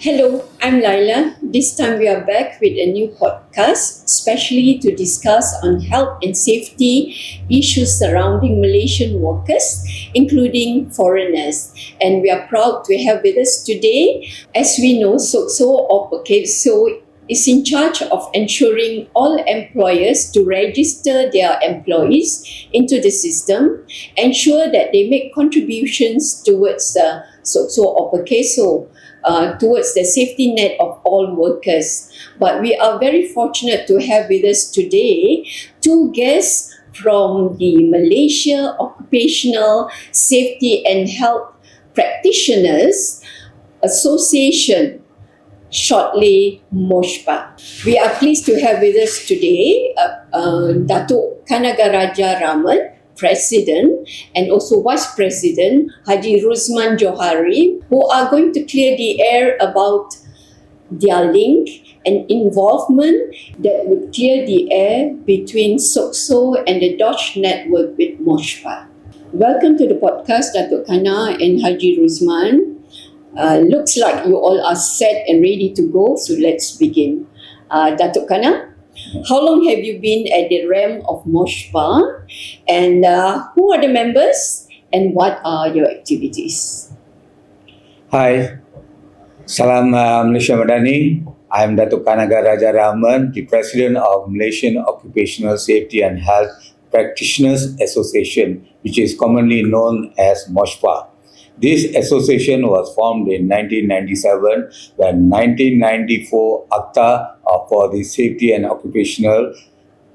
Hello, I'm Laila. This time we are back with a new podcast, especially to discuss on health and safety issues surrounding Malaysian workers, including foreigners. And we are proud to have with us today, as we know, SOCSO or PEKSO is in charge of ensuring all employers to register their employees into the system, ensure that they make contributions towards the SOCSO or PEKSO, towards the safety net of all workers. But we are very fortunate to have with us today two guests from the Malaysia Occupational Safety and Health Practitioners Association, shortly Moshpa. We are pleased to have with us today Datuk Kanagaraja Raman, President, and also Vice President Haji Ruzman Johari, who are going to clear the air about their link and involvement that would clear the air between SOCSO and the Dodge network with Moshpa. Welcome to the podcast, Datuk Kana and Haji Ruzman. Looks like you all are set and ready to go, so let's begin. Datuk Kana, how long have you been at the realm of Moshpa, and who are the members and what are your activities? Hi, Salam Malaysia Madani. I am Datuk Kanagaraja Raman, the President of Malaysian Occupational Safety and Health Practitioners Association, which is commonly known as Moshpa. This association was formed in 1997 when 1994 Acta for the Safety and Occupational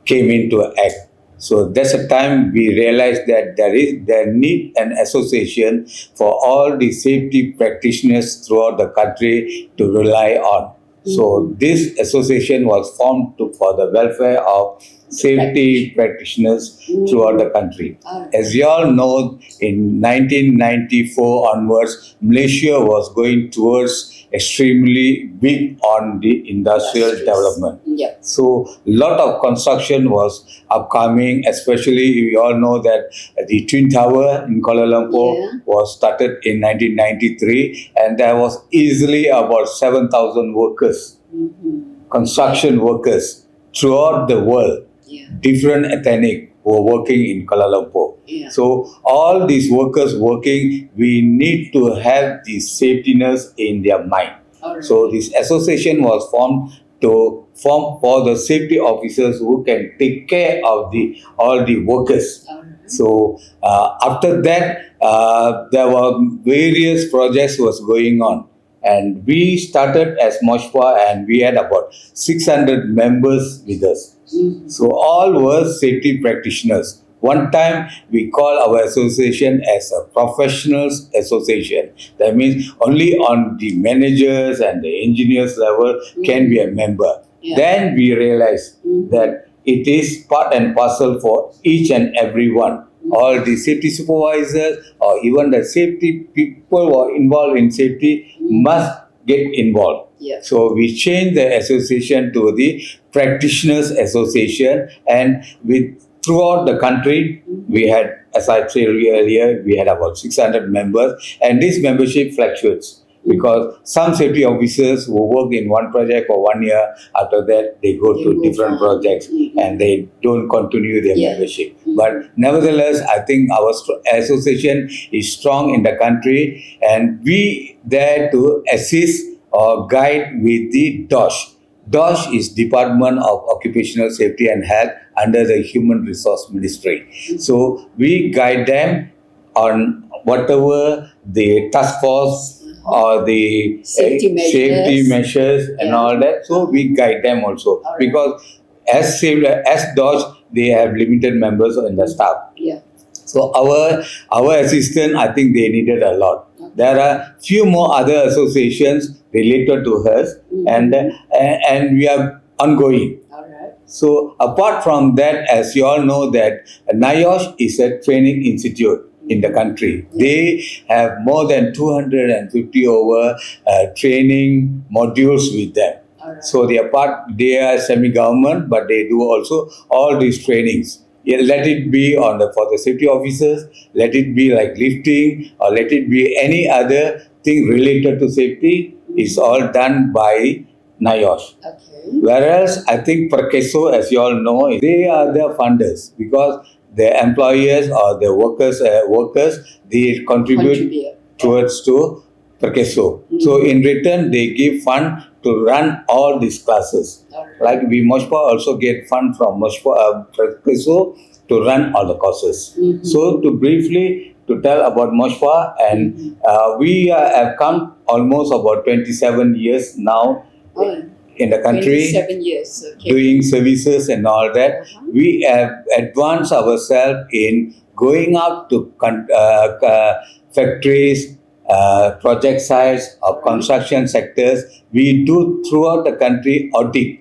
came into act. So that's the time we realized that there need an association for all the safety practitioners throughout the country to rely on. So this association was formed for the welfare of safety practitioners throughout the country. As you all know, in 1994 onwards, Malaysia was going towards extremely big on the industrial development. Yep. So a lot of construction was upcoming, especially we all know that the Twin Tower in Kuala Lumpur was started in 1993, and there was easily about 7,000 workers, construction workers throughout the world. Different ethnic were working in Kuala Lumpur. So all these workers working, we need to have the safetiness in their mind. So this association was formed for the safety officers who can take care of all the workers. So after that, there were various projects was going on. And we started as Moshpa, and we had about 600 members with us. So all were safety practitioners. One time we call our association as a professionals association. That means only on the managers and the engineers level can be a member. Then we realized that it is part and parcel for each and every one. All the safety supervisors or even the safety people who are involved in safety must get involved. So we changed the association to the Practitioners Association, and throughout the country, we had, as I said earlier, we had about 600 members, and this membership fluctuates because some safety officers who work in one project for 1 year, after that they go to different projects and they don't continue their membership. But nevertheless, I think our association is strong in the country, and we there to assist or guide with the DOSH. DOSH is Department of Occupational Safety and Health under the Human Resource Ministry. So we guide them on whatever the task force or the safety measures and all that. So we guide them also because as DOSH, they have limited members in the staff. So our assistant, I think they needed a lot. There are few more other associations related to us, and we are ongoing. So apart from that, as you all know, that NIOSH is a training institute in the country. They have more than 250 over training modules with them. So they are semi-government, but they do also all these trainings. Let it be for the safety officers, let it be like lifting, or let it be any other thing related to safety. is all done by NIOSH. Okay. Whereas I think Perkeso, as you all know, they are the funders because the employers or the workers, they contribute towards to Perkeso. So in return, they give fund to run all these classes. Alright. Like we Moshpa also get fund from Moshpa, Perkeso to run all the courses. So to briefly to tell about Moshpa, and we have come almost about 27 years now in the country, 27 years. Okay. doing services and all that. We have advanced ourselves in going out to factories, project sites or construction sectors. We do throughout the country audit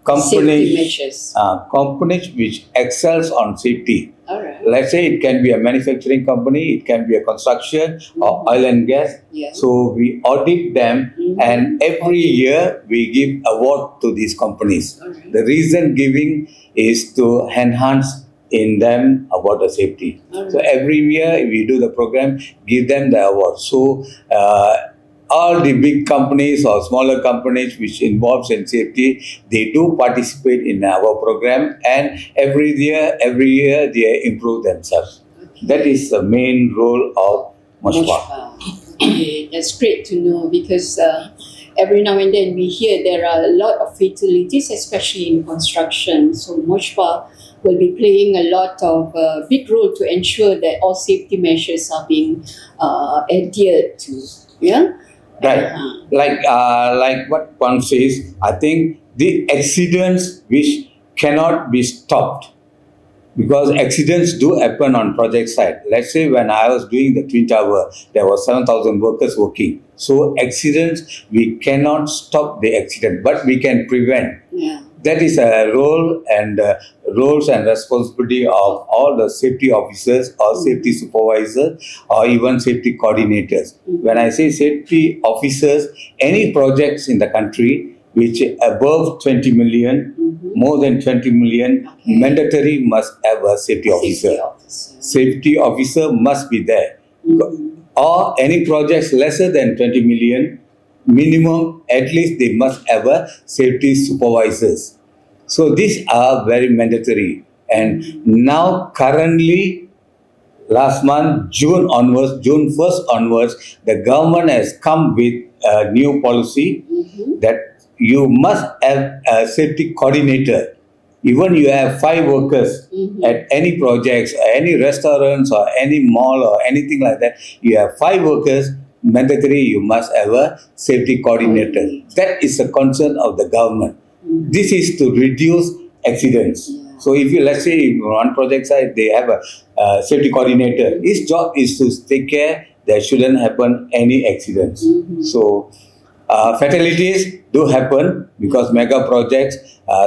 Safety companies, measures. companies which excels on safety. Alright. Let's say it can be a manufacturing company, it can be a construction or oil and gas. Yeah. So we audit them, and every year we give award to these companies. Alright. The reason giving is to enhance in them about the safety. So every year we do the program, give them the award. So all the big companies or smaller companies which involves in safety, they do participate in our program, and every year they improve themselves. Okay. That is the main role of Moshpa. Okay, that's great to know because every now and then we hear there are a lot of fatalities, especially in construction. So Moshpa will be playing a lot of big role to ensure that all safety measures are being adhered to. Yeah. Right. Like what one says, I think the accidents which cannot be stopped, because accidents do happen on project site. Let's say when I was doing the Twin Tower, there were 7,000 workers working. So accidents, we cannot stop the accident, but we can prevent. Yeah. That is a role and roles and responsibility of all the safety officers or safety supervisors or even safety coordinators. When I say safety officers, any projects in the country which above 20 million, more than 20 million, mandatory must have a safety officer. Safety officer must be there. Or any projects lesser than 20 million, minimum, at least they must have a safety supervisors. So these are very mandatory. And now currently, last month, June 1st onwards, the government has come with a new policy that you must have a safety coordinator. Even you have 5 workers at any projects, or any restaurants or any mall or anything like that, you have 5 workers, mandatory you must have a safety coordinator. That is a concern of the government. This is to reduce accidents. So if you, let's say on project side, they have a safety coordinator. His job is to take care there shouldn't happen any accidents. So fatalities do happen because mega projects,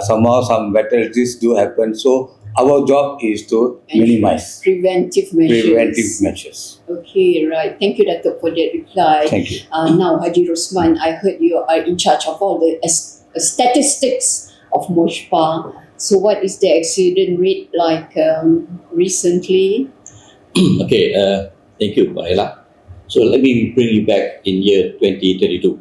somehow some fatalities do happen. So our job is to minimize. Preventive measures. Okay, right. Thank you, Dato', for that reply. Thank you. Now, Haji Rosman, I heard you are in charge of all the statistics of Moshpa. So what is the accident rate like recently? Okay, thank you, Maela. So let me bring you back in year 2022.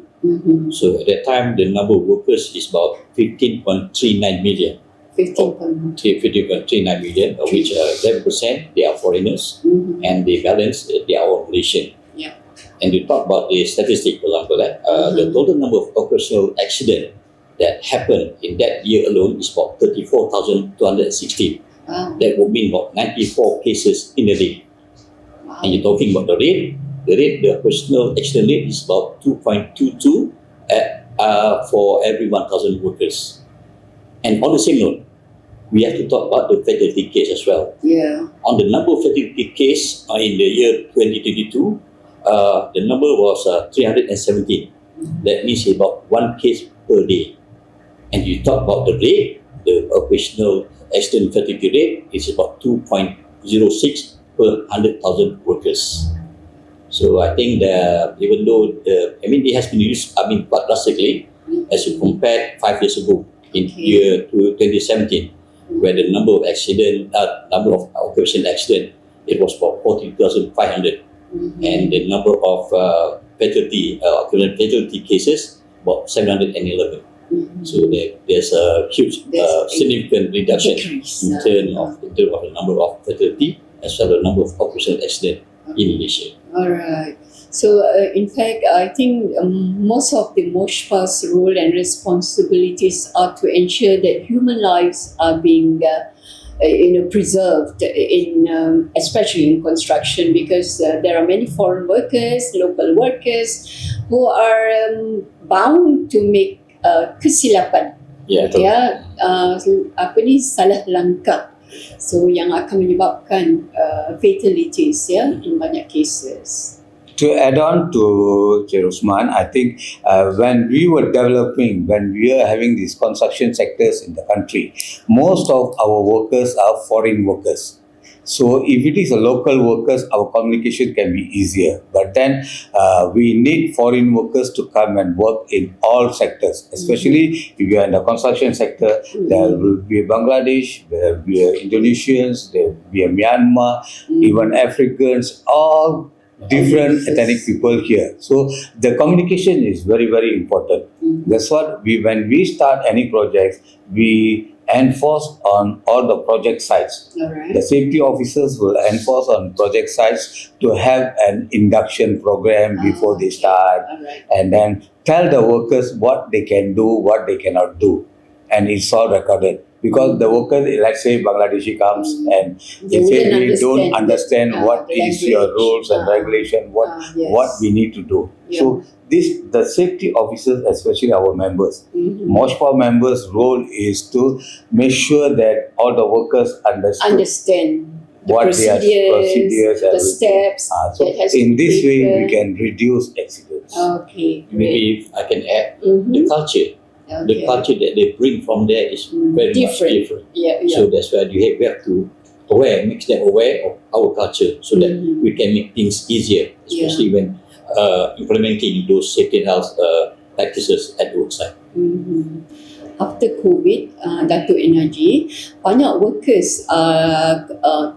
So at that time, the number of workers is about 15.39 million. 15.39 million, of which 11% they are foreigners, and the balance they are all Malaysian. Yeah. And you talk about the statistic, for example, the total number of operational accidents that happened in that year alone is about 34,216. Wow. That would mean about 94 cases in a day. Wow. And you're talking about the rate, the operational accident rate is about 2.22 for every 1,000 workers. And on the same note, we have to talk about the fatality case as well. Yeah. On the number of fatality case in the year 2022, the number was 317. That means about 1 case per day. And you talk about the rate, the operational accident fatality rate is about 2.06 per 100,000 workers. So I think that even though it has been used, quite drastically, as you compare 5 years ago in year 2017, where the number of occupational accident, it was about 40,500, and the number of fatality cases, about 711. So there's a huge, significant reduction in terms of the number of fatality as well as the number of operational accidents in Malaysia. All right. So, in fact, I think most of the Moshpa's role and responsibilities are to ensure that human lives are being, preserved especially in construction, because there are many foreign workers, local workers who are bound to make kesilapan. Yeah, betul. Salah langkah. So yang akan menyebabkan fatalities in banyak cases. To add on to Usman, I think when we were having these construction sectors in the country, most of our workers are foreign workers. So if it is a local workers, our communication can be easier. But then we need foreign workers to come and work in all sectors, especially if you are in the construction sector. There will be Bangladesh, there will be Indonesians, there will be Myanmar, even Africans, all different ethnic people here. So the communication is very, very important. That's what when we start any projects, we enforce on all the project sites. Alright. The safety officers will enforce on project sites to have an induction program before they start, and then tell the workers what they can do, what they cannot do, and it's all recorded. Because the workers, let's say Bangladeshi comes and they say we don't understand what is your rules and regulation, what we need to do. Yeah. So the safety officers, especially our members, Moshpa members' role is to make sure that all the workers understand the what procedures, and the steps. So in this way, we can reduce accidents. Okay, great. Maybe if I can add, the culture. The culture that they bring from there is very much different. Yeah. So that's why we have to make them aware of our culture so that we can make things easier, especially when implementing those safety and health practices at the worksite. After COVID, Datuk Enaji, banyak workers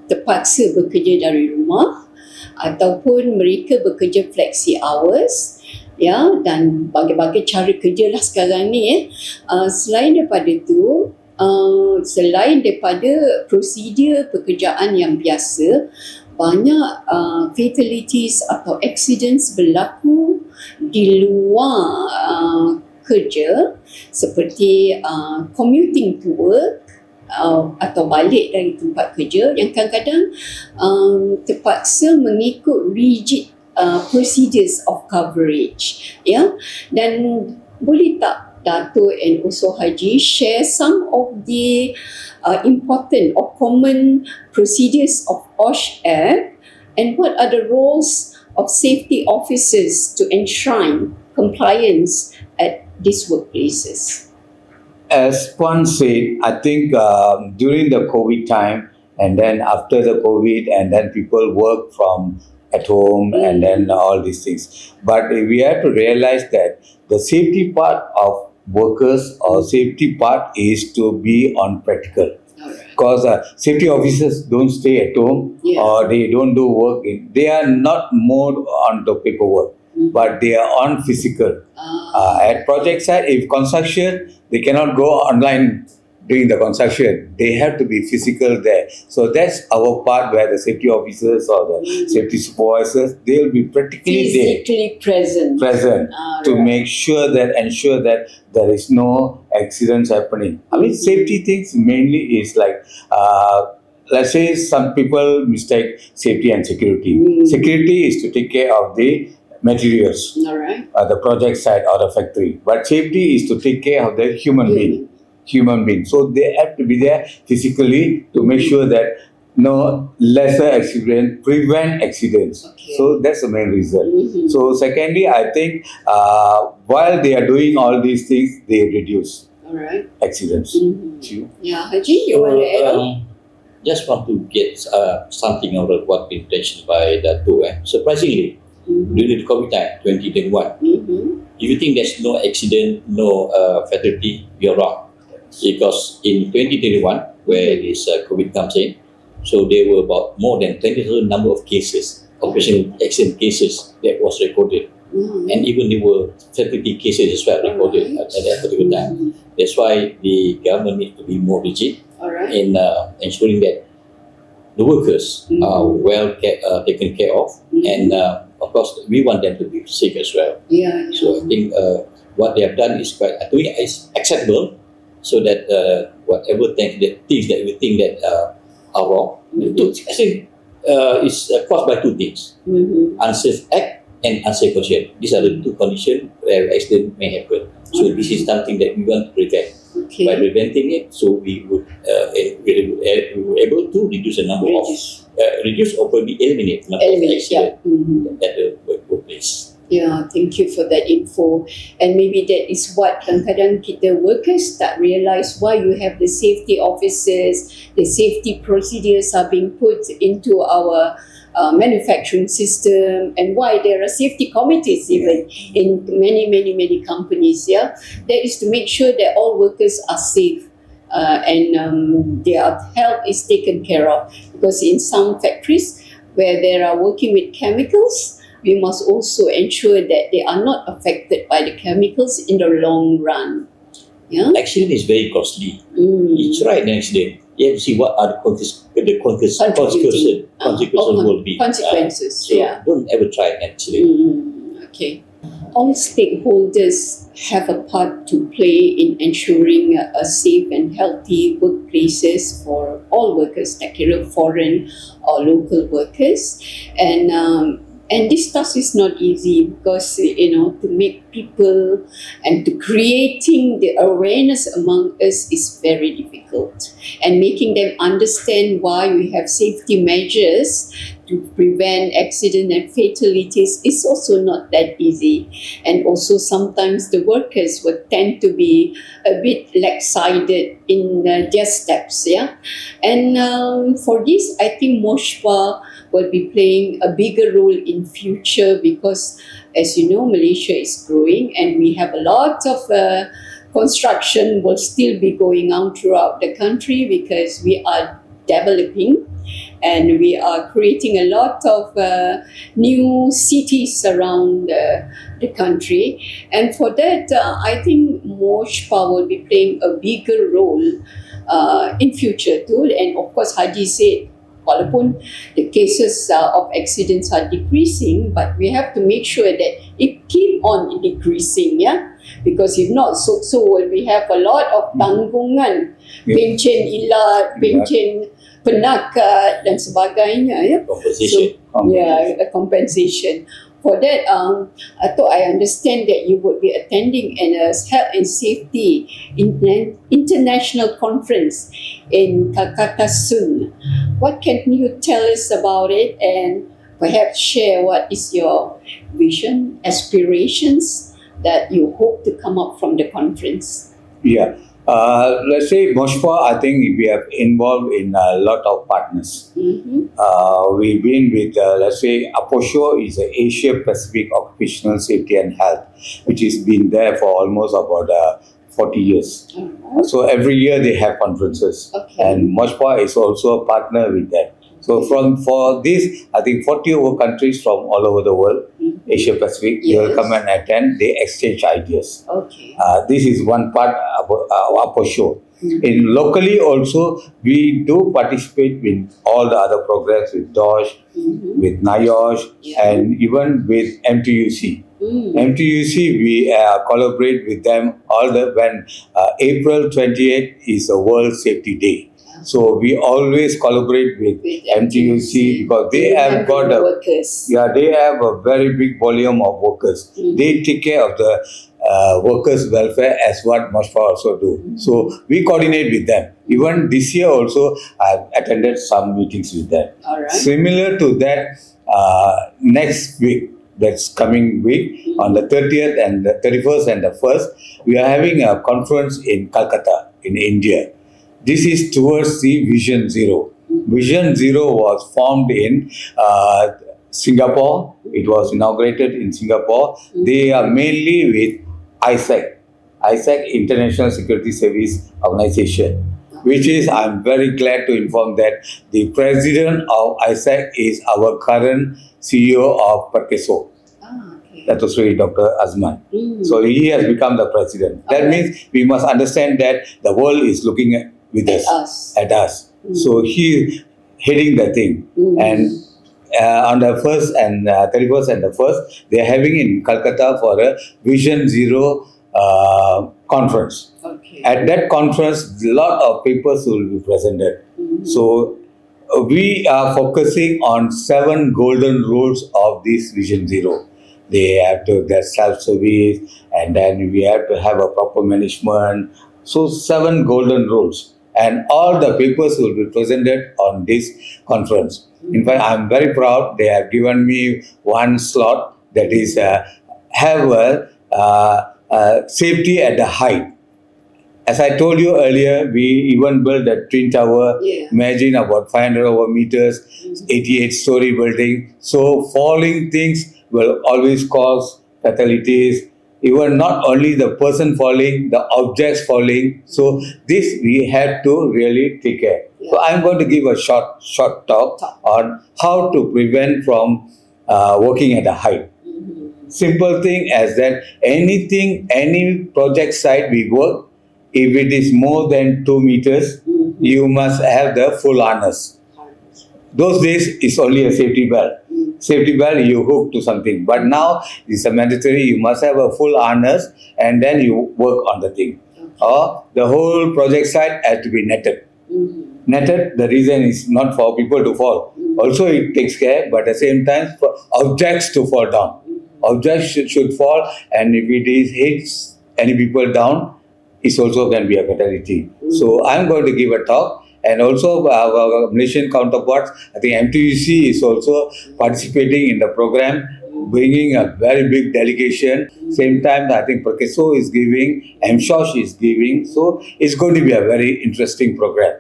terpaksa bekerja dari rumah ataupun mereka bekerja flexi hours. Dan bagai-bagai cara kerja lah sekarang ni. Selain daripada itu, selain daripada prosedur pekerjaan yang biasa, banyak fatalities atau accidents berlaku di luar kerja, seperti commuting to work atau balik dari tempat kerja, yang kadang-kadang terpaksa mengikut rigid procedures of coverage, dan boleh tak Dato' and also Haji share some of the important or common procedures of OSH Act, and what are the roles of safety officers to enshrine compliance at these workplaces? As Puan said, I think during the COVID time, and then after the COVID, and then people work from at home and then all these things. But we have to realize that the safety part of workers or safety part is to be on practical. Because safety officers don't stay at home or they don't do work. They are not more on the paperwork, but they are on physical. At project site, if construction, they cannot go online during the construction. They have to be physical there. So that's our part where the safety officers or the safety supervisors, they will be practically physically present to ensure that there is no accidents happening. I mean, safety things mainly is like, let's say some people mistake safety and security. Security is to take care of the materials, the project site or the factory. But safety is to take care of the human being. So they have to be there physically to make sure that no lesser accidents, prevent accidents. So that's the main reason. So secondly, I think while they are doing all these things, they reduce accidents. Yeah, Haji, you want to add on? Just want to get something out of what been mentioned by Dato'. Surprisingly, during the COVID time, 2021, if you think there's no accident, no fatality, you're wrong. Because in 2021, where this COVID comes in, so there were about more than 20,000 number of cases, operational accident cases that was recorded And even there were fatality cases as well recorded at that particular time. That's why the government needs to be more rigid in ensuring that the workers are well taken care of, and of course we want them to be safe as well. So I think what they have done is quite, I think it's acceptable, so that whatever things that we think that are wrong, I think is caused by two things: unsafe act and unsafe condition. These are the two conditions where accident may happen. So this is something that we want to prevent. By preventing it, so we would we were able to reduce the number of reduce or probably eliminate the number of accidents at the workplace. Thank you for that info. And maybe that is what kadang-kadang kita workers tak realise why you have the safety officers, the safety procedures are being put into our manufacturing system, and why there are safety committees even in many companies. That is to make sure that all workers are safe and their health is taken care of, because in some factories where they are working with chemicals, we must also ensure that they are not affected by the chemicals in the long run. Accident is very costly. Each right an accident, you have to see what are the consequences will be. Consequences, so don't ever try an accident. Okay. All stakeholders have a part to play in ensuring a safe and healthy workplaces for all workers, like foreign or local workers. And this task is not easy, because to make people and to creating the awareness among us is very difficult, and making them understand why we have safety measures to prevent accident and fatalities is also not that easy. And also sometimes the workers would tend to be a bit lax-sided in their steps. And for this, I think Moshpa will be playing a bigger role in future, because as you know, Malaysia is growing and we have a lot of construction will still be going on throughout the country, because we are developing and we are creating a lot of new cities around the country. And for that, I think Moshpa will be playing a bigger role in future too. And of course, Haji said, walaupun the cases of accidents are decreasing, but we have to make sure that it keep on decreasing, because if not, so will we have a lot of tanggungan, pencen ilat, pencen penakat dan sebagainya. Compensation. A compensation. For that, I understand that you would be attending a health and safety international conference in Calcutta soon. What can you tell us about it, and perhaps share what is your vision, aspirations that you hope to come up from the conference? Let's say Moshpa, I think we have involved in a lot of partners. We've been with, let's say, APOSHO is an Asia Pacific Occupational Safety and Health, which has been there for almost about 40 years. So every year they have conferences, and Moshpa is also a partner with them. So for this, I think 40 over countries from all over the world, Asia Pacific, they will come and attend. They exchange ideas. This is one part of APOSHO. In locally also, we do participate with all the other programs, with DOSH, with NIOSH, and even with MTUC. MTUC, we collaborate with them when April 28th is a World Safety Day. So we always collaborate with MTUC, because they have got they have a very big volume of workers. They take care of the workers' welfare as what Moshpa also do. So we coordinate with them. Even this year also, I've attended some meetings with them. Similar to that, next week, that's coming week, on the 30th and the 31st and the 1st, we are having a conference in Calcutta, in India. This is towards the Vision Zero. Vision Zero was formed in Singapore. It was inaugurated in Singapore. They are mainly with ISAC, International Security Service Organization, which is, I'm very glad to inform that the president of ISAC is our current CEO of Perkeso. Dato Sri Dr. Azman. So he has become the president. That Alright. means we must understand that the world is looking with at us. So he heading the thing. And on the 1st and 31st and the 1st, they are having in Calcutta for a Vision Zero conference. Okay. At that conference, a lot of papers will be presented. So we are focusing on 7 golden rules of this Vision Zero. They have to get self-service, and then we have to have a proper management. So 7 golden rules, and all the papers will be presented on this conference. In fact, I'm very proud. They have given me one slot, that is have a safety at the height. As I told you earlier, we even built a twin tower. Imagine about 500 over meters, 88-story building. So falling things will always cause fatalities. Even not only the person falling, the objects falling. So this we have to really take care. So I'm going to give a short talk on how to prevent from working at a height. Simple thing as that any project site we work, if it is more than 2 meters, you must have the full harness. Those days it's only a safety belt. Safety belt you hook to something, but now it's a mandatory. You must have a full harness, and then you work on the thing. Or the whole project site has to be netted. Netted, the reason is not for people to fall. Also it takes care, but at the same time for objects to fall down. Objects should fall, and if it is hits any people down, it also can be a fatality. So I'm going to give a talk, and also our Malaysian counterparts, I think MTUC is also participating in the program, bringing a very big delegation. Same time, I think Perkeso is giving, MSHOSH is giving. So it's going to be a very interesting program.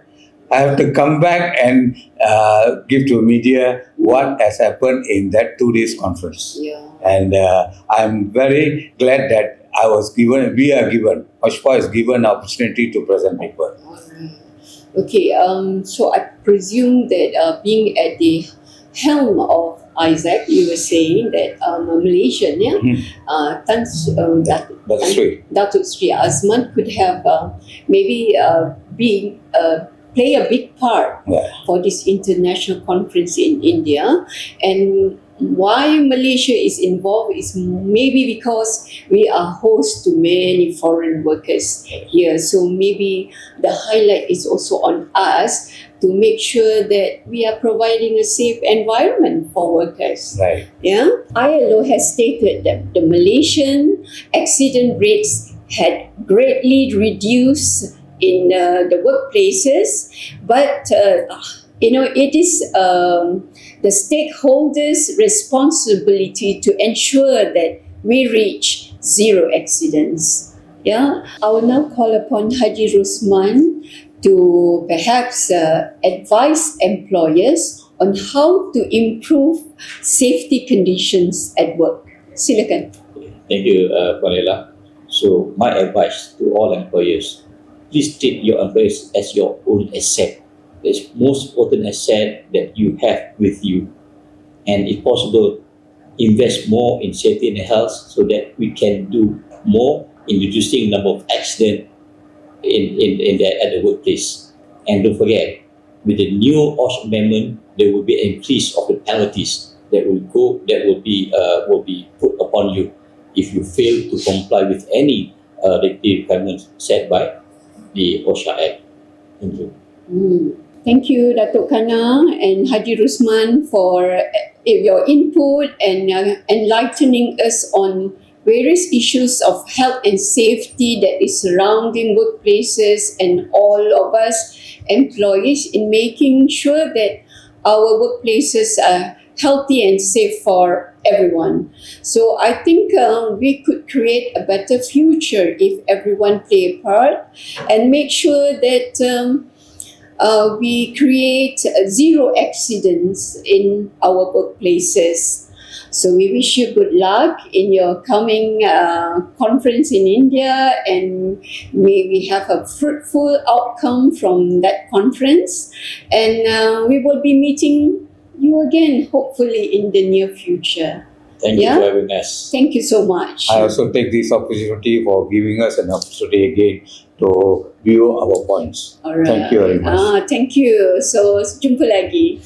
I have to come back and give to media what has happened in that 2 days conference. And I'm very glad that we are given, Moshpa is given opportunity to present paper. Okay, so I presume that being at the helm of Isaac, you were saying that a Malaysian, Datuk Sri Azman could have maybe play a big part for this international conference in India. And why Malaysia is involved is maybe because we are host to many foreign workers here. So maybe the highlight is also on us to make sure that we are providing a safe environment for workers. Right. ILO has stated that the Malaysian accident rates had greatly reduced in the workplaces, but it is the stakeholders' responsibility to ensure that we reach zero accidents. I will now call upon Haji Rusman to perhaps advise employers on how to improve safety conditions at work. Silakan. Thank you, Panela. So my advice to all employers, please treat your employees as your own asset. The most important asset that you have with you. And if possible, invest more in safety and health so that we can do more in reducing the number of accidents at the workplace. And don't forget, with the new OSH amendment, there will be an increase of the penalties that will be put upon you if you fail to comply with any requirements set by the OSHA Act. Thank you. Thank you, Datuk Kana and Haji Rusman, for your input and enlightening us on various issues of health and safety that is surrounding workplaces and all of us employees in making sure that our workplaces are healthy and safe for everyone. So I think we could create a better future if everyone play a part and make sure that we create zero accidents in our workplaces. So we wish you good luck in your coming conference in India, and may we have a fruitful outcome from that conference. And we will be meeting you again, hopefully in the near future. Thank Yeah. you for having us. Thank you so much. I also take this opportunity for giving us an opportunity again to view our points. Alright. Thank you very much. Thank you. So, jumpa lagi.